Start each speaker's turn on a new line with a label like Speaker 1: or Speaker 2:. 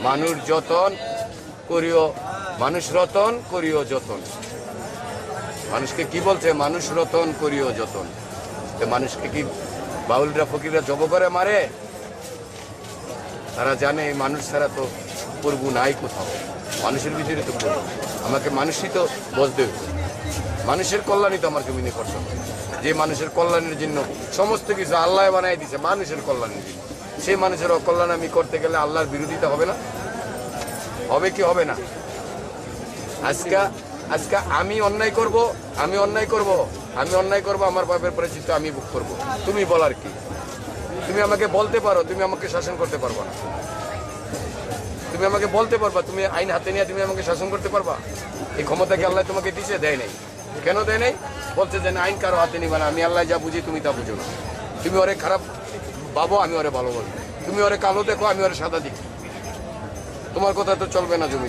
Speaker 1: মানুষ যতন করিও, মানুষ রতন করিও যতন। মানুষকে কি বলছে? মানুষ রতন করিও যতন। মানুষকে কি বাউলরা ফকিররা জব করে মারে? তারা জানে এই মানুষ ছাড়া তো প্রভু নাই কোথাও, মানুষের ভিতরে তো প্রভু। আমাকে মানুষই তো বলতে হবে, মানুষের কল্যাণই তো আমার জমিনে করতে হবে। যে মানুষের কল্যাণের জন্য সমস্ত কিছু আল্লাহ বানাই দিছে মানুষের কল্যাণের জন্য, সেই মানুষের অকল্যাণ আমি করতে গেলে আল্লাহর বিরোধিতা হবে না? হবে কি হবে না? আজকে আমি অন্যায় করব, আমি অন্যায় করব, আমার পাপের পরিচিত আমি ভোগ করব। তুমি বলার কি? তুমি আমাকে বলতে পারো, তুমি আমাকে শাসন করতে পারবা না। তুমি আমাকে বলতে পারবা, তুমি আইন হাতে নিয়ে তুমি আমাকে শাসন করতে পারবা? এই ক্ষমতা কি আল্লাহ তোমাকে দিছে? দেয় নাই। কেন দেয় নাই? বলছে যে আইন কারো হাতে নিবা না, আমি আল্লাহ যা বুঝি তুমি তা বুঝো না। তুমি ওরে খারাপ ভাবো, আমি ওরে ভালো বলবো। তুমি ওরে কালো দেখো, আমি ওরে সাদা দেখি। তোমার কথা তো চলবে না জমি।